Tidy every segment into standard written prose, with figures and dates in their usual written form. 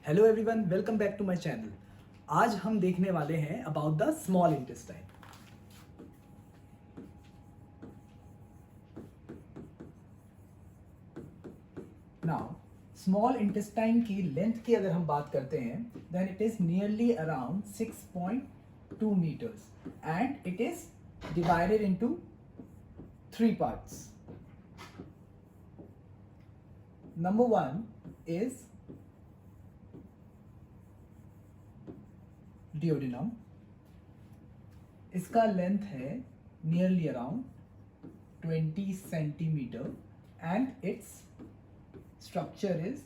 Hello everyone, welcome back to my channel. आज हम देखने वाले हैं about the small intestine. Now small intestine की लेंथ की अगर हम बात करते हैं then it is nearly around 6.2 meters and it is divided into three parts. Number one is duodenum. इसका लेंथ है nearly around 20 centimeter and its structure is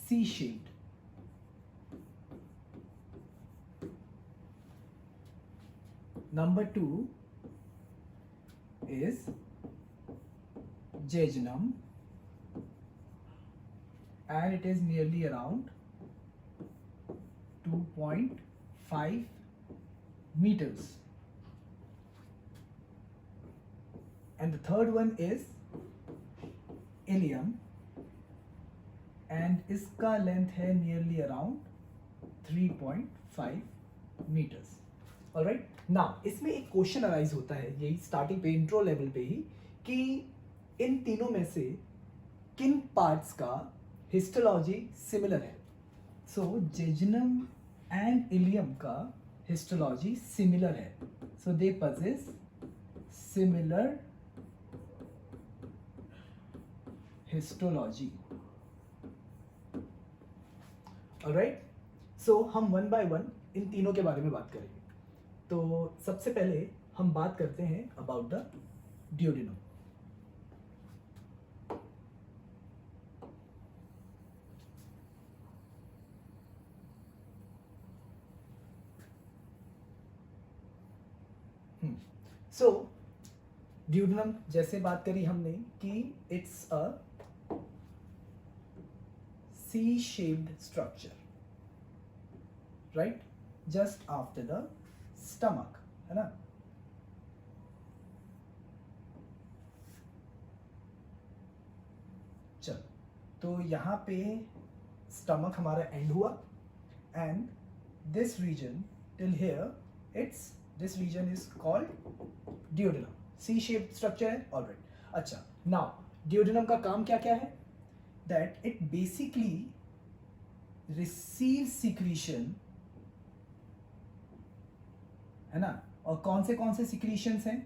C-shaped. Number two is jejunum and it is nearly around 2.5 meters. And the third one is ileum and इसका length है nearly around 3.5 meters. Alright, now इसमें एक question arise होता है यही starting पे intro level पे ही कि इन तीनों में से किन पार्ट्स का हिस्टोलॉजी सिमिलर है. सो जेजुनम एंड इलियम का हिस्टोलॉजी सिमिलर है. So they possess similar histology. Alright, so हम वन बाय वन इन तीनों के बारे में बात करेंगे. तो सबसे पहले हम बात करते हैं about the duodenum. So duodenum जैसे बात करी हमने कि it's a C-shaped structure, right? Just after the stomach, है ना? चल, तो यहाँ पे स्टमक हमारा एंड हुआ and this region till here it's this region is called duodenum. C-shaped structure है. ऑलराइट, अच्छा, नाउ ड्यूडेनम का काम क्या क्या है? that it basically receives secretion, है ना? और कौन से secretions हैं?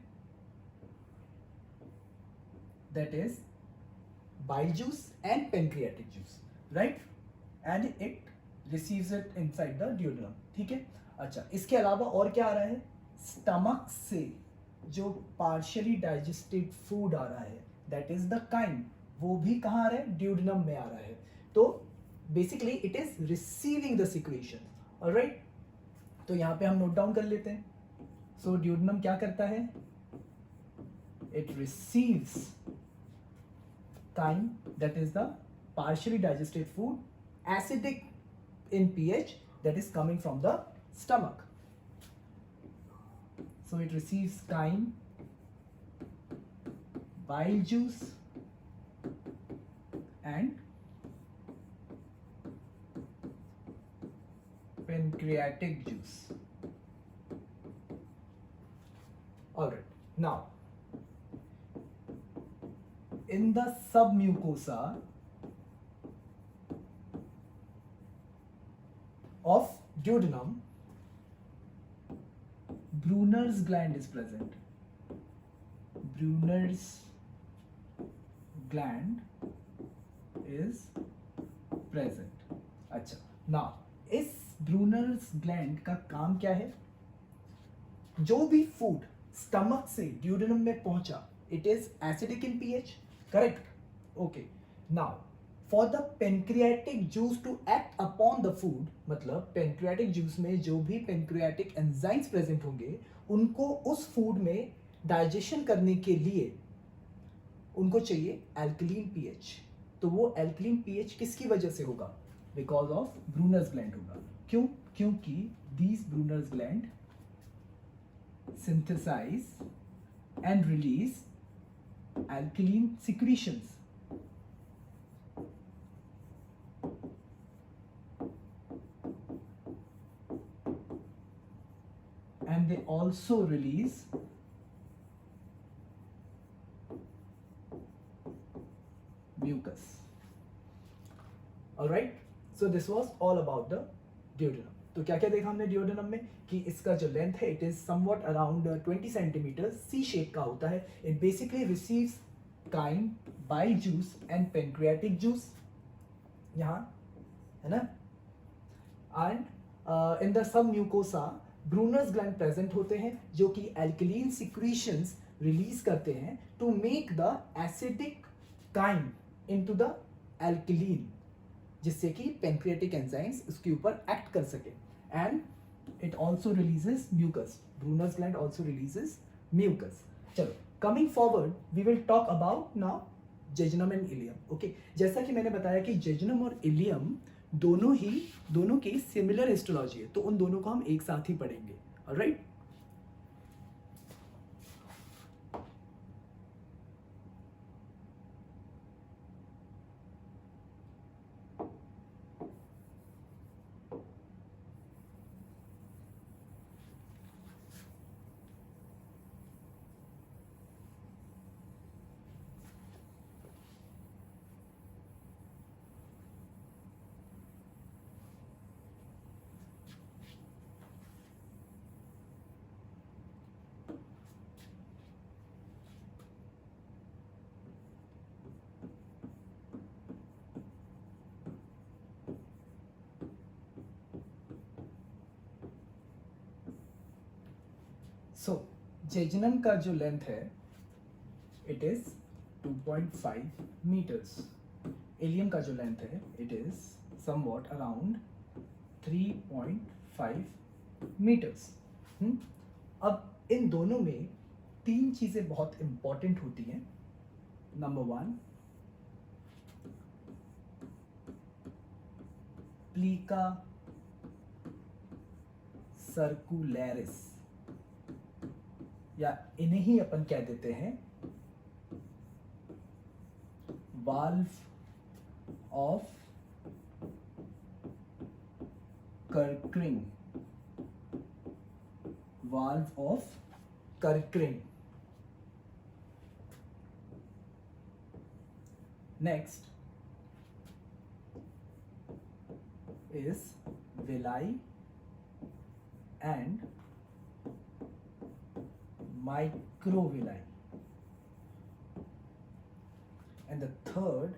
that is bile juice and pancreatic juice, right? and it receives it inside the duodenum. ठीक है, अच्छा, इसके अलावा और क्या आ रहा है? स्टमक से जो partially digested food आ रहा है that is the chyme, वो भी कहाँ आ रहा है? ड्यूडेनम में आ रहा है. तो basically it is receiving the secretion. Alright, तो यहाँ पे हम नोट डाउन कर लेते हैं. सो ड्यूडेनम क्या करता है? It receives chyme, that is the partially digested food, acidic in pH, that is coming from the stomach. So it receives chyme, bile juice and pancreatic juice. Alright, now in the submucosa of duodenum, Brunner's gland is present. Brunner's gland is present. अच्छा, now इस Brunner's gland का काम क्या है? जो भी food stomach से duodenum में पहुंचा it is acidic in pH, correct? Okay, now for the pancreatic juice to act upon the food, मतलब पेनक्रियाटिक जूस में जो भी पेनक्रियाटिक एंजाइम्स प्रेजेंट होंगे उनको उस फूड में डाइजेशन करने के लिए उनको चाहिए एल्कलीन पीएच. तो वो एल्कलीन पीएच किसकी वजह से होगा? बिकॉज ऑफ ब्रूनर्स ग्लैंड होगा. क्यों? क्योंकि these Brunner's gland synthesise and release alkaline secretions. and they also release mucus. All right, so this was all about the duodenum. तो क्या क्या देखा हमने डिओडेनम में कि इसका जो लेंथ है it is somewhat around 20 centimetre, C shape का होता है. It basically receives chyme, bile juice and pancreatic juice, यहाँ है ना. And in the submucosa Brunner's gland present होते हैं जो कि एल्कलीन सिक्रीशंस रिलीज करते हैं to make the acidic chyme into the alkaline, जिससे कि पेनक्रियाटिक एंजाइम्स उसके ऊपर एक्ट कर सके. And it also releases mucus. Brunner's gland also releases mucus. चलो coming forward we will talk about now jejunum and ileum. Okay, जैसा कि मैंने बताया कि जेजुनम और इलियम दोनों की सिमिलर हिस्टोलॉजी है, तो उन दोनों को हम एक साथ ही पढ़ेंगे. ऑलराइट. सो जेजुनम का जो लेंथ है इट इज 2.5 मीटर्स. इलियम का जो लेंथ है it is somewhat around 3.5 metres. अब इन दोनों में तीन चीजें बहुत इंपॉर्टेंट होती हैं. नंबर 1, प्लीका सर्कुलरिस, या इन्हें ही अपन कह देते हैं valve of Kerckring. Valve of Kerckring. Next is villi and microvilli, and the third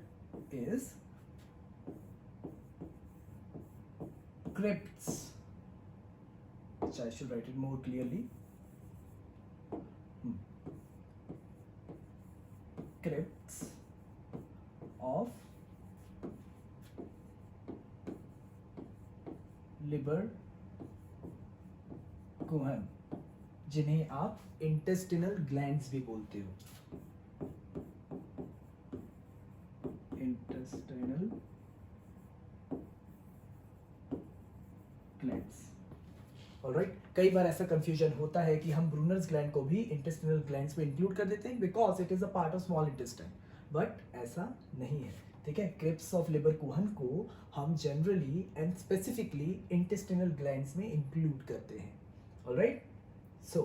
is crypts, which I should write it more clearly. Crypts of Lieberkuhn, जिन्हें आप इंटेस्टिनल ग्लैंड्स भी बोलते हो. Intestinal glands. ऑलराइट. कई बार ऐसा confusion होता है कि हम ब्रूनर्स ग्लैंड को भी इंटेस्टिनल ग्लैंड्स में इंक्लूड कर देते हैं because it is a part of small intestine, but ऐसा नहीं है. ठीक है, क्रिप्स ऑफ लिबर कुहन को हम generally and specifically intestinal glands में इंक्लूड करते हैं. Alright. So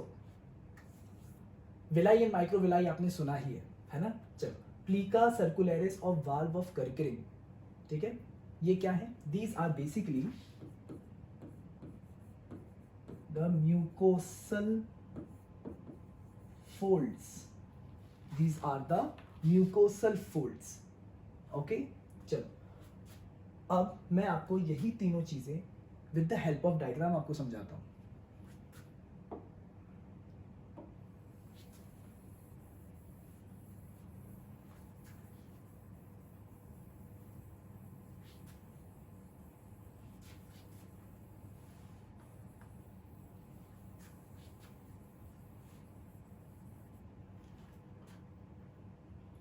villi and microvilli आपने सुना ही है ना. चलो, प्लीका सर्कुलरिस और वाल्व ऑफ कर्करिंग. ठीक है, ये क्या है? These are basically the mucosal folds. These are the mucosal folds. Okay. चलो, अब मैं आपको यही तीनों चीजें with the help of diagram आपको समझाता हूं.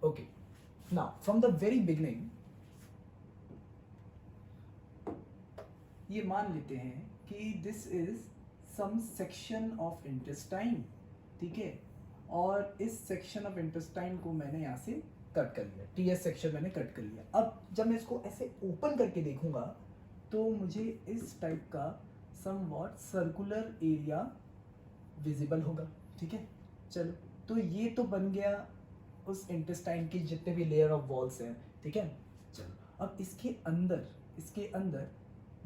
Okay, now from the very beginning ये मान लेते हैं कि this is some section of intestine. ठीक है, और इस सेक्शन ऑफ इंटेस्टाइन को मैंने यहाँ से कट कर लिया. टीएस सेक्शन मैंने कट कर लिया. अब जब मैं इसको ऐसे ओपन करके देखूंगा तो मुझे इस टाइप का समवॉट सर्कुलर एरिया विजिबल होगा, ठीक है। चलो, तो ये तो बन गया उस इंटेस्टाइन की जितने भी लेयर ऑफ वॉल्स हैं, ठीक है। चलो, अब इसके अंदर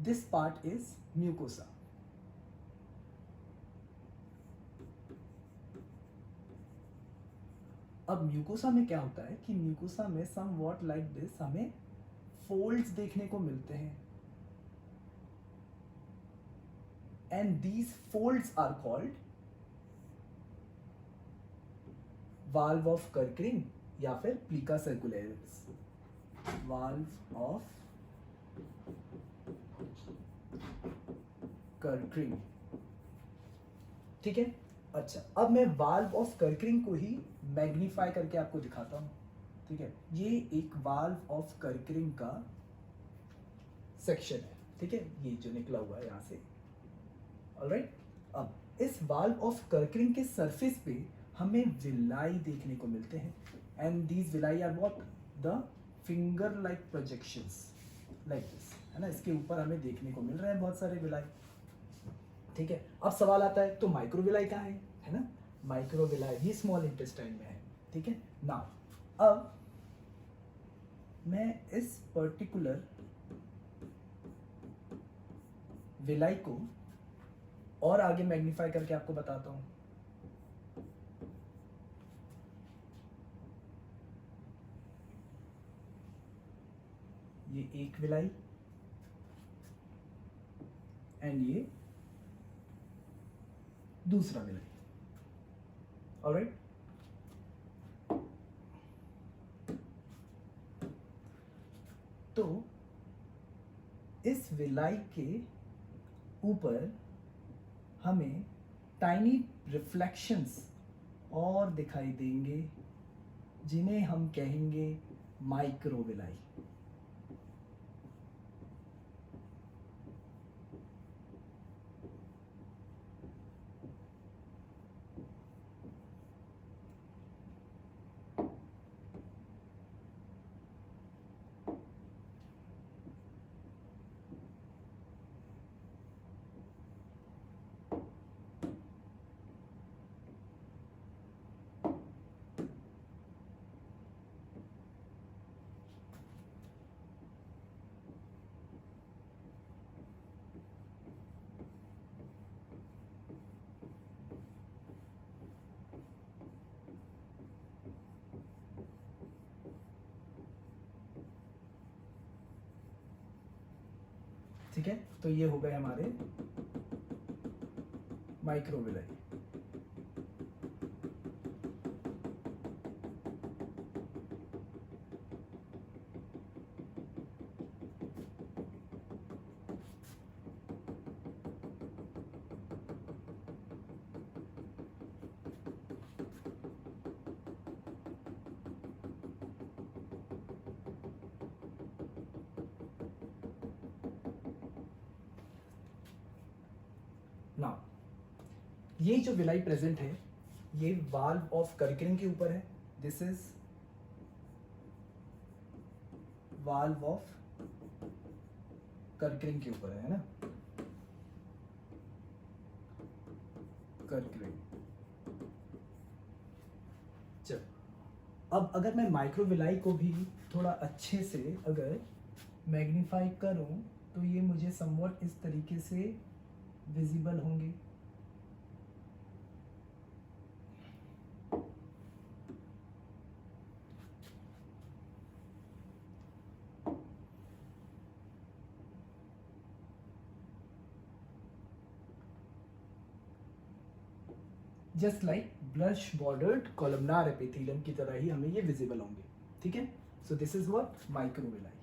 दिस पार्ट इज म्यूकोसा। अब म्यूकोसा में क्या होता है कि म्यूकोसा में सम वॉट लाइक दिस हमें फोल्ड्स देखने को मिलते हैं, and these folds are called valve of Kerckring या फिर plica circularis. Valve of Kerckring, ठीक है। अच्छा, अब मैं वाल्व ऑफ कर्करिंग को ही मैग्नीफाई करके आपको दिखाता हूं, ठीक है। ये एक वाल्व ऑफ कर्करिंग का सेक्शन है, ठीक है, ये जो निकला हुआ है यहां से। ऑलराइट, अब इस वाल्व ऑफ कर्करिंग के सरफेस पे हमें विलाई देखने को मिलते हैं, and these villi are what, the finger like projections like this, है ना। इसके ऊपर हमें देखने को मिल रहे हैं बहुत सारे विलाई, ठीक है। अब सवाल आता है तो माइक्रोविलाई कहाँ है ना। माइक्रोविलाई भी स्मॉल इंटेस्टाइन में है, ठीक है ना। अब मैं इस पर्टिकुलर विलाई को और आगे मैग्नीफाई करके आपको बताता हूं। ये एक विलाई एंड ये दूसरा विलाई, ऑलराइट। तो इस विलाई के ऊपर हमें टाइनी रिफ्लेक्शंस और दिखाई देंगे, जिन्हें हम कहेंगे माइक्रोविलाई। ठीक है, तो ये हो गए हमारे माइक्रोविलाई। नाउ ये जो विलाई प्रेजेंट है ये वाल्व ऑफ कर्करिंग के ऊपर है। दिस इज वाल्व ऑफ कर्करिंग के ऊपर है ना, कर्करिंग। चल, अब अगर मैं माइक्रोविलाई को भी थोड़ा अच्छे से अगर मैग्नीफाई करूं तो ये मुझे समवट इस तरीके से विजिबल होंगे। Just like brush bordered columnar epithelium की तरह ही हमें ये विजिबल होंगे, ठीक है। So this is what microvilli.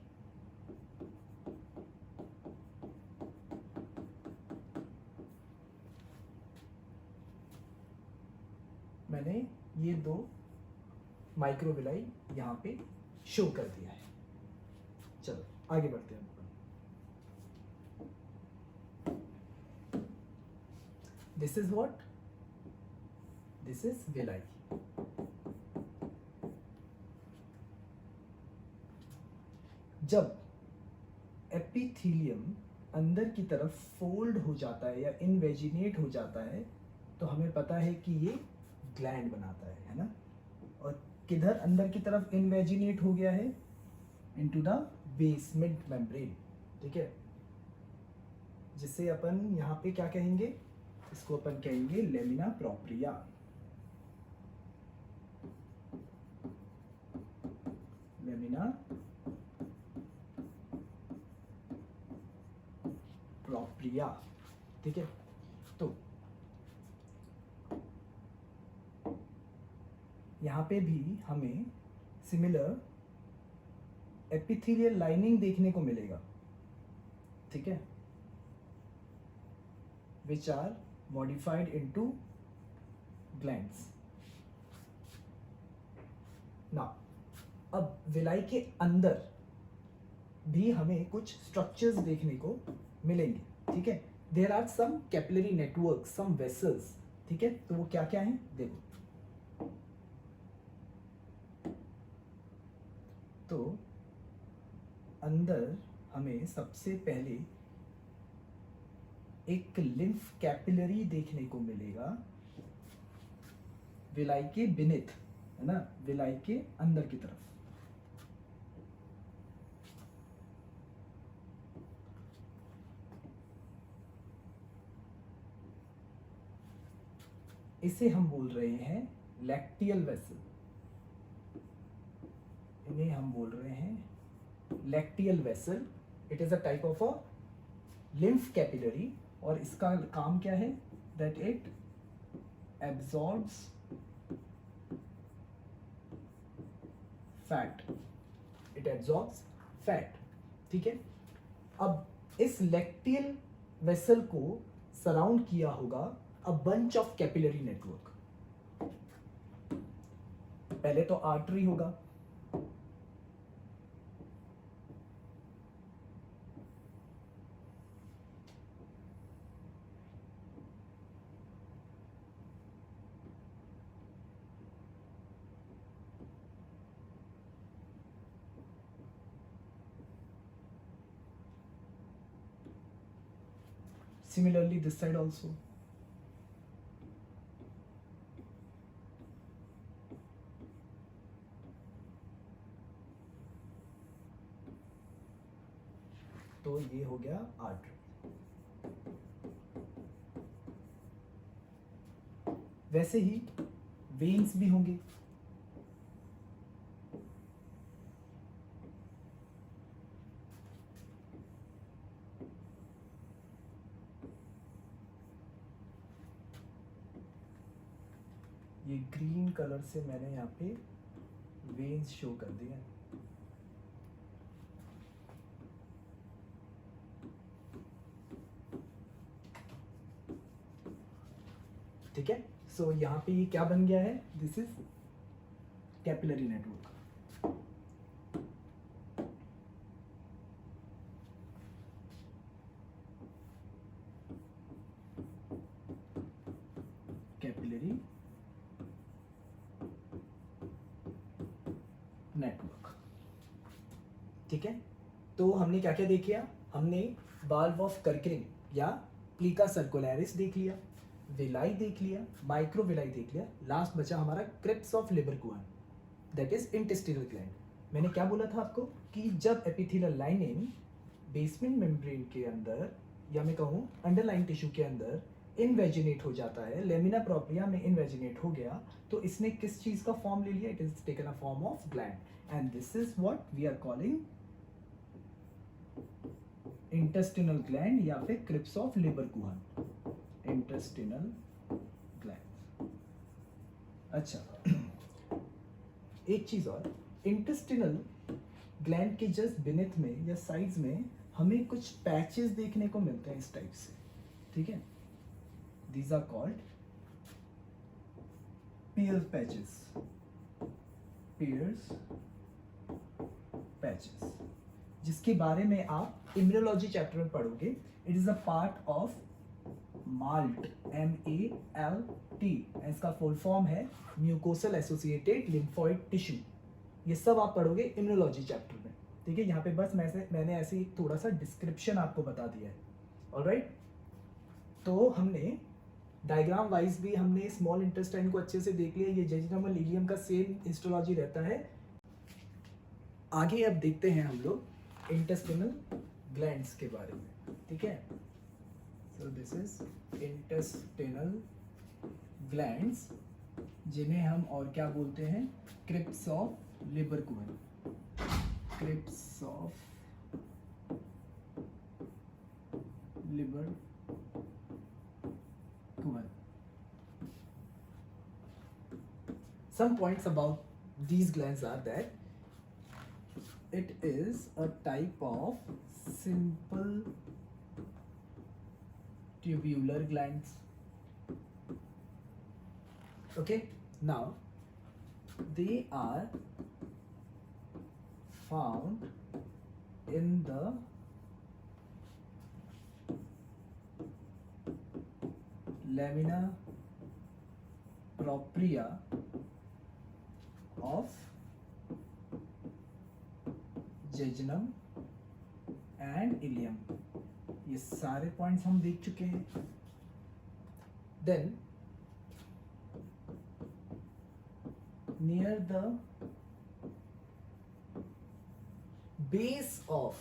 मैंने ये दो माइक्रोविलाई यहाँ पे शो कर दिया है। चलो आगे बढ़ते हैं। This is what, this is villi. जब एपिथेलियम अंदर की तरफ फोल्ड हो जाता है या इनवेजिनेट हो जाता है तो हमें पता है कि ये ग्लैंड बनाता है ना। और किधर अंदर की तरफ इनवेजिनेट हो गया है, इनटू द बेसमेंट मेम्ब्रेन, ठीक है, जिसे अपन यहाँ पे क्या कहेंगे, इसको अपन कहेंगे लेमिना प्रोप्रिया। लेमिना प्रोप्रिया, ठीक है। तो यहाँ पे भी हमें सिमिलर एपिथेलियल लाइनिंग देखने को मिलेगा, ठीक है, which are modified into glands. ना अब विलाई के अंदर भी हमें कुछ स्ट्रक्चर्स देखने को मिलेंगे, ठीक है। There are some capillary network, some vessels, ठीक है। तो वो क्या क्या है देखो। तो अंदर हमें सबसे पहले एक लिम्फ कैपिलरी देखने को मिलेगा विलाई के बिनिथ, है ना, विलाई के अंदर की तरफ। इसे हम बोल रहे हैं लैक्टियल वेसल, इन्हें हम बोल रहे हैं lacteal vessel. It is a type of a lymph capillary, और इसका काम क्या है, that it absorbs fat, it absorbs fat, ठीक है। अब इस लैक्टियल वेसल को सराउंड किया होगा a bunch of capillary network. पहले तो आर्टरी होगा, similarly this side also, तो ये हो गया आर्टरी। वैसे ही वेन्स भी होंगे, ये ग्रीन कलर से मैंने यहाँ पे वेन्स शो कर दिया, ठीक है। सो यहाँ पे ये क्या बन गया है, this is capillary network. Capillary network, ठीक है। तो हमने क्या क्या देख लिया, हमने बाल्ब ऑफ कर्करिंग या प्लीका सर्कुलरिस देख लिया, विलाई देख लिया, माइक्रो विलाई देख लिया, लास्ट बचा हमारा crypts of Lieberkuhn, that is intestinal gland. मैंने क्या बोला था आपको कि जब एपिथेलियल लाइनिंग बेसमेंट मेम्ब्रेन के अंदर, या मैं कहूँ अंडरलाइन टिश्यू के अंदर इनवेजिनेट हो जाता है, लेमिना प्रोप्रिया में इनवेजिनेट हो गया, तो इसने किस चीज का फॉर्म ले लिया, it is taken a form of gland, and this is what we are calling intestinal gland या फिर crypts of Lieberkuhn, intestinal gland. अच्छा, एक चीज और, इंटेस्टिनल ग्लैंड के जस्ट बिनिथ में या साइड्स में हमें कुछ पैचेस देखने को मिलते हैं इस टाइप से, ठीक है। These are called Pear's patches. Pear's patches, जिसके बारे में आप इम्यूनोलॉजी चैप्टर में पढ़ोगे। It is a part of malt, MALT, इसका फुल फॉर्म है म्यूकोसल एसोसिएटेड लिम्फोइड टिश्यू। ये सब आप पढ़ोगे इम्यूनोलॉजी चैप्टर में, ठीक है। यहाँ पे बस मैंने ऐसे थोड़ा सा डिस्क्रिप्शन आपको बता दिया है, ऑलराइट। तो हमने डायग्राम वाइज भी हमने स्मॉल इंटेस्टाइन को अच्छे से देख लिया, ये जेजुनम इलियम का सेम हिस्टोलॉजी रहता है। आगे अब देखते हैं हम लोग इंटेस्टिनल ग्लैंड्स के बारे में, ठीक है। So this is intestinal glands, जिन्हें हम और क्या बोलते हैं, crypts of Lieberkuhn, crypts of Lieberkuhn. Some points about these glands are that it is a type of simple tubular glands. Okay, now they are found in the lamina propria of jejunum and ileum। ये सारे points हम देख चुके हैं। Then near the base of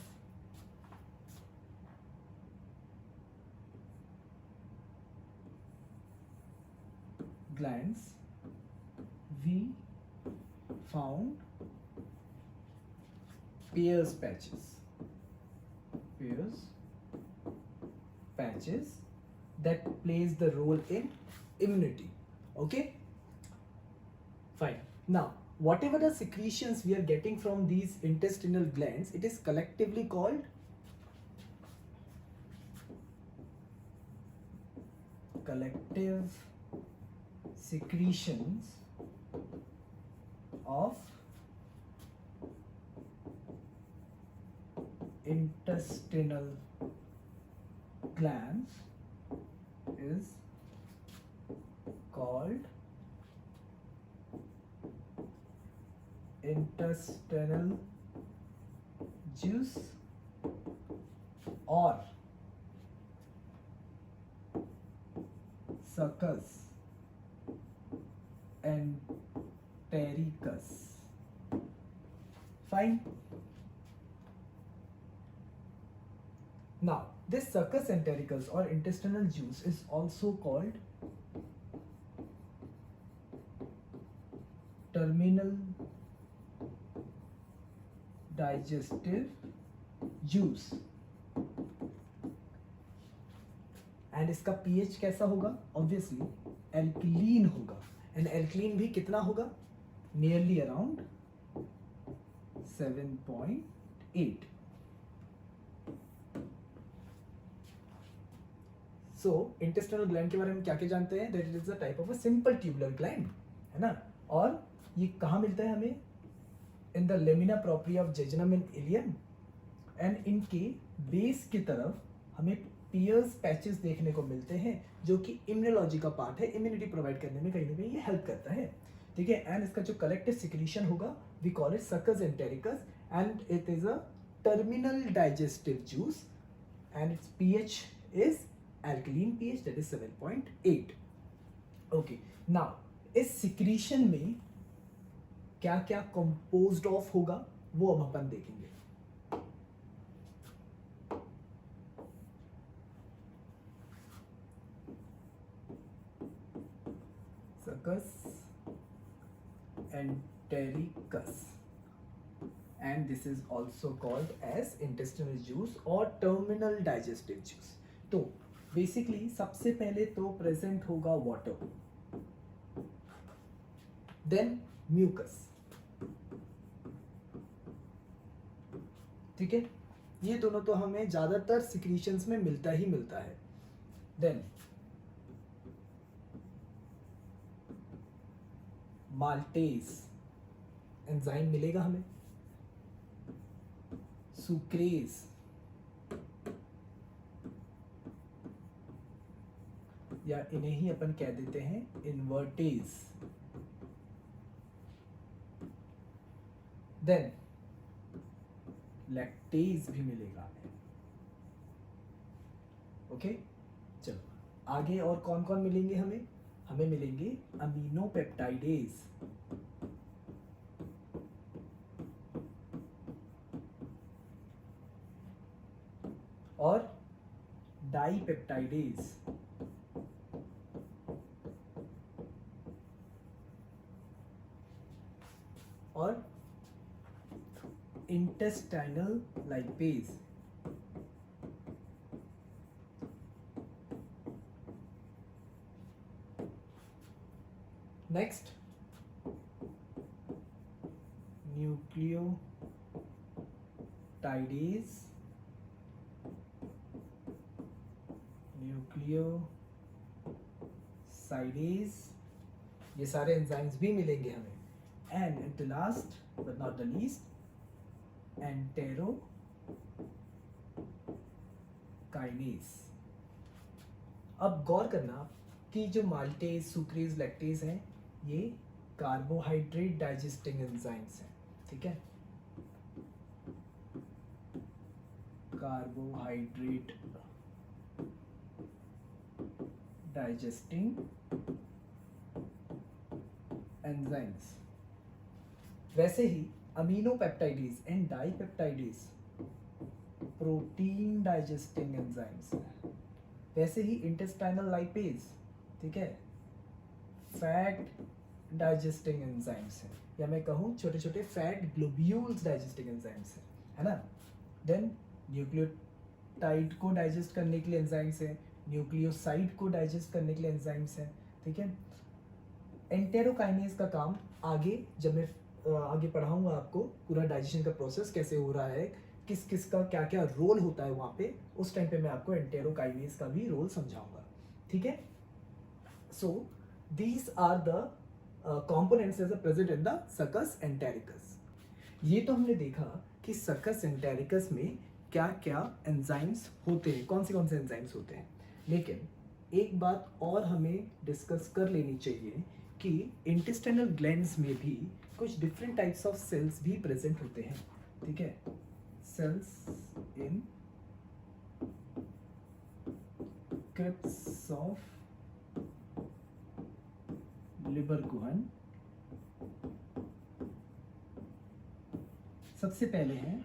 glands we found Peyer's patches that plays the role in immunity। Okay, fine। Now whatever the secretions we are getting from these intestinal glands, it is collectively called collective secretions of intestinal glands is called intestinal juice or succus entericus। Fine। Now this succus entericus or intestinal juice is also called terminal digestive juice। And इसका pH कैसा होगा? Obviously alkaline होगा। And alkaline भी कितना होगा? Nearly around 7.8। सो intestinal gland के बारे में क्या क्या जानते हैं? That is a type of a simple tubular gland, है ना। और ये कहाँ मिलता है हमें? In the lamina propria of jejunum and ilium. And इनके बेस की तरफ हमें पियर्स पैचेस देखने को मिलते हैं, जो कि इम्यूनोलॉजी का पार्ट है, इम्यूनिटी प्रोवाइड करने में कहीं ना कहीं ये हेल्प करता है, ठीक है। एंड इसका जो कलेक्टिव सिक्रीशन होगा we call it succus entericus and it is a terminal digestive juice and its pH is alkaline pH, that is 7.8। okay, now इस सिक्रीशन में क्या क्या कंपोज्ड ऑफ होगा वो अब अपन देखेंगे। Succus entericus and this is also called as intestinal juice or terminal digestive juice। तो basically सबसे पहले तो प्रेजेंट होगा वाटर, देन म्यूकस, ठीक है। ये दोनों तो हमें ज्यादातर सिक्रीशंस में मिलता ही मिलता है। देन माल्टेज एंजाइम मिलेगा हमें, सुक्रेज, या इन्हें ही अपन कह देते हैं इन्वर्टेज, देन लैक्टेज भी मिलेगा हमें। ओके, चलो आगे और कौन कौन मिलेंगे हमें? हमें मिलेंगे अमीनोपेप्टाइडेज और डाइपेप्टाइडेज और intestinal lipase. Next nucleotidase, nucleosidase, ये सारे एंजाइम्स भी मिलेंगे हमें। And at the last but not the least enterokinase. अब गौर करना कि जो माल्टेज, सुक्रेज, लैक्टेज हैं, ये कार्बोहाइड्रेट डाइजेस्टिंग एंजाइम्स हैं, ठीक है। Carbohydrate digesting enzymes. वैसे ही अमीनोपेप्टाइडेज and dipeptidase protein digesting enzymes हैं। वैसे ही इंटेस्टाइनल लाइपेज, ठीक है, फैट डाइजेस्टिंग एंजाइम्स है, या मैं कहूँ छोटे छोटे फैट ग्लोब्यूल्स डाइजेस्टिंग एंजाइम्स है ना। देन न्यूक्लियोटाइड को डाइजेस्ट करने के लिए एंजाइम्स है, न्यूक्लियोसाइड को डाइजेस्ट करने के लिए एंजाइम्स है, ठीक है। एंटेरोकाइनेज का काम आगे, जब मैं आगे पढ़ाऊंगा आपको पूरा डाइजेशन का प्रोसेस कैसे हो रहा है, किस किस का क्या क्या रोल होता है वहाँ पे, उस टाइम पे मैं आपको एंटेरोकाइनेज का भी रोल समझाऊंगा, ठीक है। So these are the components as present in the succus entericus। ये तो हमने देखा कि सक्कस एंटेरिकस में क्या क्या एंजाइम्स होते हैं, कौन से एंजाइम्स होते हैं। लेकिन एक बात और हमें डिस्कस कर लेनी चाहिए कि इंटेस्टाइनल ग्लैंड्स में भी कुछ डिफरेंट टाइप्स ऑफ सेल्स भी प्रेजेंट होते हैं, ठीक है। Cells in crypts of Lieberkuhn. सबसे पहले हैं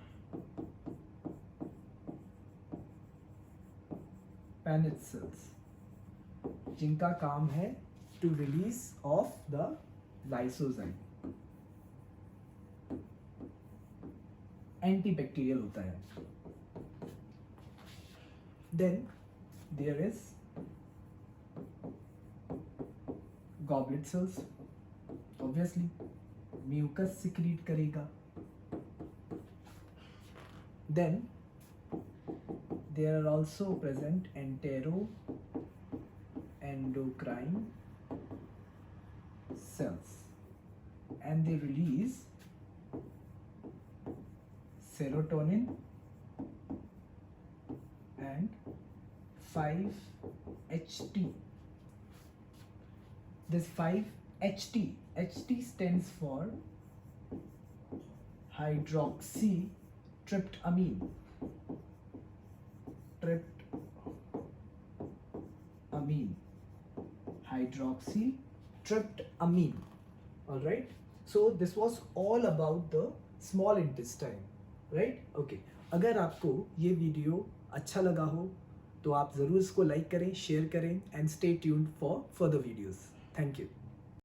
पैनिथ सेल्स, जिनका काम है to release of the lysozyme. Antibacterial होता है। Then there is goblet cells, obviously mucus secrete करेगा। Then there are also present enteroendocrine cells and they release serotonin and 5-HT. This 5-HT, HT stands for hydroxytryptamine. Hydroxytryptamine. All right. So this was all about the small intestine, right? Okay. अगर आपको ये video अच्छा लगा हो तो आप ज़रूर इसको लाइक करें, शेयर करें and stay tuned for further videos. Thank you.